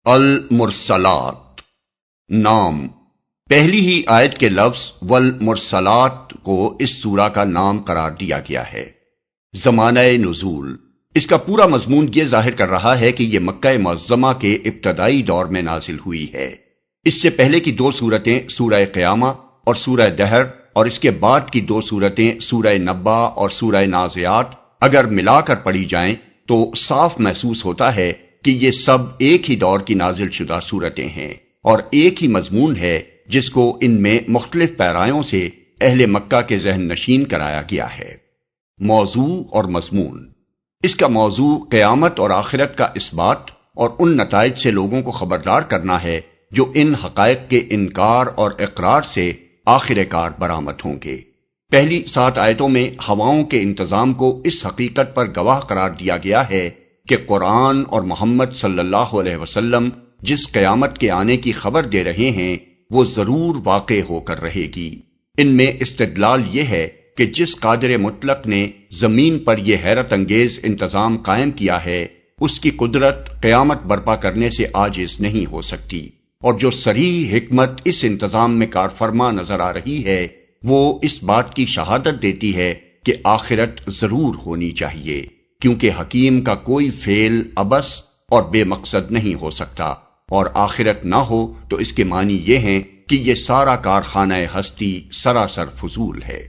المرسلات نام۔ پہلی ہی آیت کے لفظ والمرسلات کو اس سورہ کا نام قرار دیا گیا ہے۔ زمانہ نزول، اس کا پورا مضمون یہ ظاہر کر رہا ہے کہ یہ مکہ معظمہ کے ابتدائی دور میں نازل ہوئی ہے۔ اس سے پہلے کی دو سورتیں سورہ قیامہ اور سورہ دہر، اور اس کے بعد کی دو سورتیں سورہ نبا اور سورہ نازعات اگر ملا کر پڑھی جائیں تو صاف محسوس ہوتا ہے کہ یہ سب ایک ہی دور کی نازل شدہ سورتیں ہیں اور ایک ہی مضمون ہے جس کو ان میں مختلف پیرایوں سے اہل مکہ کے ذہن نشین کرایا گیا ہے۔ موضوع اور مضمون، اس کا موضوع قیامت اور آخرت کا اثبات اور ان نتائج سے لوگوں کو خبردار کرنا ہے جو ان حقائق کے انکار اور اقرار سے آخر کار برآمد ہوں گے۔ پہلی 7 آیتوں میں ہواؤں کے انتظام کو اس حقیقت پر گواہ قرار دیا گیا ہے کہ قرآن اور محمد صلی اللہ علیہ وسلم جس قیامت کے آنے کی خبر دے رہے ہیں وہ ضرور واقع ہو کر رہے گی۔ ان میں استدلال یہ ہے کہ جس قادر مطلق نے زمین پر یہ حیرت انگیز انتظام قائم کیا ہے اس کی قدرت قیامت برپا کرنے سے عاجز نہیں ہو سکتی، اور جو صریح حکمت اس انتظام میں کار فرما نظر آ رہی ہے وہ اس بات کی شہادت دیتی ہے کہ آخرت ضرور ہونی چاہیے، کیونکہ حکیم کا کوئی فعل عبث اور بے مقصد نہیں ہو سکتا، اور آخرت نہ ہو تو اس کے معنی یہ ہیں کہ یہ سارا کارخانہ ہستی سراسر فضول ہے۔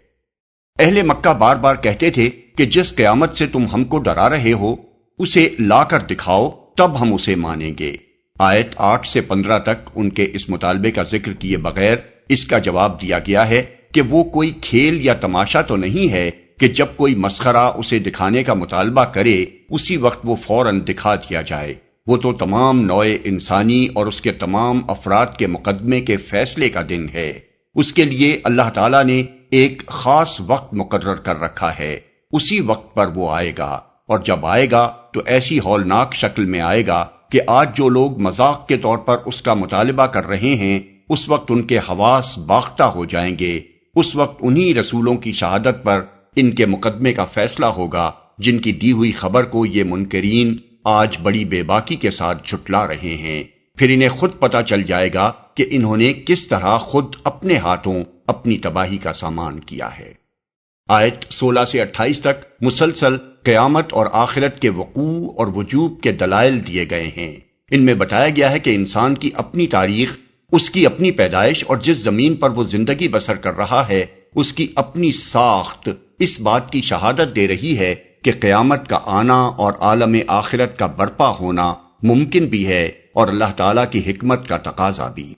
اہل مکہ بار بار کہتے تھے کہ جس قیامت سے تم ہم کو ڈرا رہے ہو اسے لا کر دکھاؤ تب ہم اسے مانیں گے۔ آیت 8 سے 15 تک ان کے اس مطالبے کا ذکر کیے بغیر اس کا جواب دیا گیا ہے کہ وہ کوئی کھیل یا تماشا تو نہیں ہے کہ جب کوئی مسخرہ اسے دکھانے کا مطالبہ کرے اسی وقت وہ فوراً دکھا دیا جائے۔ وہ تو تمام نوع انسانی اور اس کے تمام افراد کے مقدمے کے فیصلے کا دن ہے۔ اس کے لیے اللہ تعالیٰ نے ایک خاص وقت مقرر کر رکھا ہے، اسی وقت پر وہ آئے گا، اور جب آئے گا تو ایسی ہولناک شکل میں آئے گا کہ آج جو لوگ مذاق کے طور پر اس کا مطالبہ کر رہے ہیں اس وقت ان کے حواس باختہ ہو جائیں گے۔ اس وقت انہی رسولوں کی شہادت پر ان کے مقدمے کا فیصلہ ہوگا جن کی دی ہوئی خبر کو یہ منکرین آج بڑی بے باکی کے ساتھ جھٹلا رہے ہیں۔ پھر انہیں خود پتہ چل جائے گا کہ انہوں نے کس طرح خود اپنے ہاتھوں اپنی تباہی کا سامان کیا ہے۔ آیت 16 سے 28 تک مسلسل قیامت اور آخرت کے وقوع اور وجوب کے دلائل دیے گئے ہیں۔ ان میں بتایا گیا ہے کہ انسان کی اپنی تاریخ، اس کی اپنی پیدائش اور جس زمین پر وہ زندگی بسر کر رہا ہے اس کی اپنی ساخت اس بات کی شہادت دے رہی ہے کہ قیامت کا آنا اور عالم آخرت کا برپا ہونا ممکن بھی ہے اور اللہ تعالیٰ کی حکمت کا تقاضا بھی۔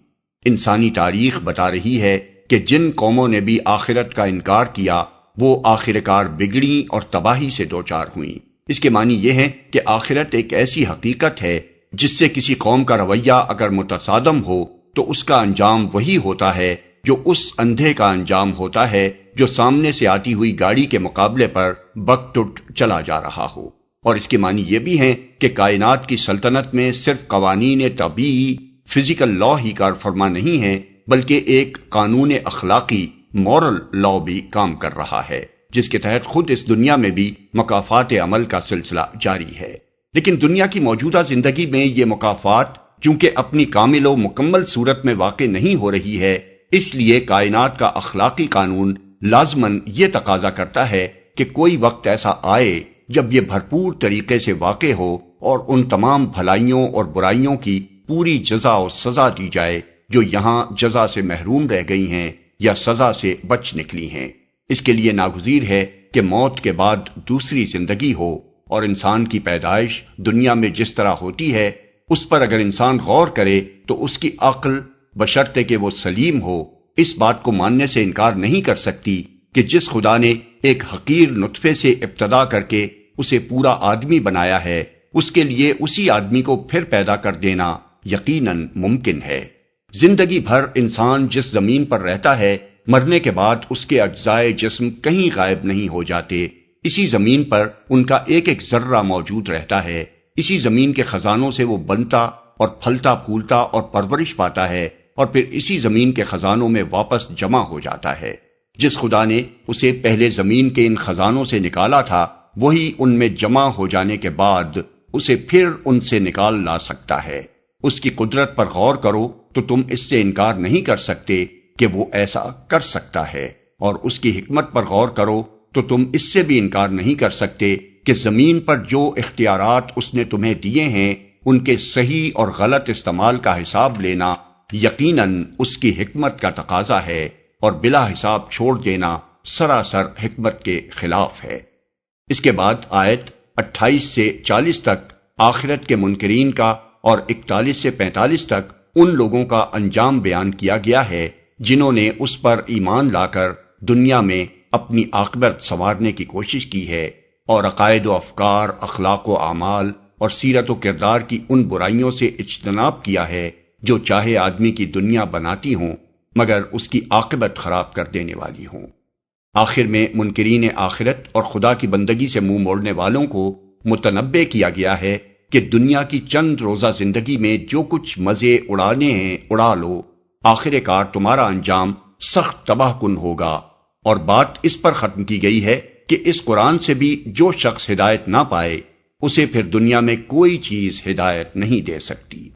انسانی تاریخ بتا رہی ہے کہ جن قوموں نے بھی آخرت کا انکار کیا وہ آخرکار بگڑیں اور تباہی سے دوچار ہوئیں۔ اس کے معنی یہ ہے کہ آخرت ایک ایسی حقیقت ہے جس سے کسی قوم کا رویہ اگر متصادم ہو تو اس کا انجام وہی ہوتا ہے جو اس اندھے کا انجام ہوتا ہے جو سامنے سے آتی ہوئی گاڑی کے مقابلے پر بک ٹوٹ چلا جا رہا ہو۔ اور اس کے معنی یہ بھی ہیں کہ کائنات کی سلطنت میں صرف قوانین طبیعی فزیکل لا ہی کار فرما نہیں ہے بلکہ ایک قانون اخلاقی مورل لا بھی کام کر رہا ہے جس کے تحت خود اس دنیا میں بھی مکافات عمل کا سلسلہ جاری ہے۔ لیکن دنیا کی موجودہ زندگی میں یہ مکافات چونکہ اپنی کامل و مکمل صورت میں واقع نہیں ہو رہی ہے، اس لیے کائنات کا اخلاقی قانون لازماً یہ تقاضا کرتا ہے کہ کوئی وقت ایسا آئے جب یہ بھرپور طریقے سے واقع ہو اور ان تمام بھلائیوں اور برائیوں کی پوری جزا و سزا دی جائے جو یہاں جزا سے محروم رہ گئی ہیں یا سزا سے بچ نکلی ہیں۔ اس کے لیے ناگزیر ہے کہ موت کے بعد دوسری زندگی ہو، اور انسان کی پیدائش دنیا میں جس طرح ہوتی ہے اس پر اگر انسان غور کرے تو اس کی عقل بشرطے کہ وہ سلیم ہو اس بات کو ماننے سے انکار نہیں کر سکتی کہ جس خدا نے ایک حقیر نطفے سے ابتدا کر کے اسے پورا آدمی بنایا ہے اس کے لیے اسی آدمی کو پھر پیدا کر دینا یقیناً ممکن ہے۔ زندگی بھر انسان جس زمین پر رہتا ہے مرنے کے بعد اس کے اجزائے جسم کہیں غائب نہیں ہو جاتے، اسی زمین پر ان کا ایک ایک ذرہ موجود رہتا ہے، اسی زمین کے خزانوں سے وہ بنتا اور پھلتا پھولتا اور پرورش پاتا ہے اور پھر اسی زمین کے خزانوں میں واپس جمع ہو جاتا ہے۔ جس خدا نے اسے پہلے زمین کے ان خزانوں سے نکالا تھا وہی ان میں جمع ہو جانے کے بعد اسے پھر ان سے نکال لا سکتا ہے۔ اس کی قدرت پر غور کرو تو تم اس سے انکار نہیں کر سکتے کہ وہ ایسا کر سکتا ہے، اور اس کی حکمت پر غور کرو تو تم اس سے بھی انکار نہیں کر سکتے کہ زمین پر جو اختیارات اس نے تمہیں دیے ہیں ان کے صحیح اور غلط استعمال کا حساب لینا یقیناً اس کی حکمت کا تقاضا ہے، اور بلا حساب چھوڑ دینا سراسر حکمت کے خلاف ہے۔ اس کے بعد آیت 28 سے 40 تک آخرت کے منکرین کا اور 41 سے 45 تک ان لوگوں کا انجام بیان کیا گیا ہے جنہوں نے اس پر ایمان لا کر دنیا میں اپنی عاقبت سنوارنے کی کوشش کی ہے، اور عقائد و افکار، اخلاق و اعمال اور سیرت و کردار کی ان برائیوں سے اجتناب کیا ہے جو چاہے آدمی کی دنیا بناتی ہوں مگر اس کی عاقبت خراب کر دینے والی ہوں۔ آخر میں منکرین آخرت اور خدا کی بندگی سے منہ موڑنے والوں کو متنبہ کیا گیا ہے کہ دنیا کی چند روزہ زندگی میں جو کچھ مزے اڑانے ہیں اڑا لو، آخر کار تمہارا انجام سخت تباہ کن ہوگا۔ اور بات اس پر ختم کی گئی ہے کہ اس قرآن سے بھی جو شخص ہدایت نہ پائے اسے پھر دنیا میں کوئی چیز ہدایت نہیں دے سکتی۔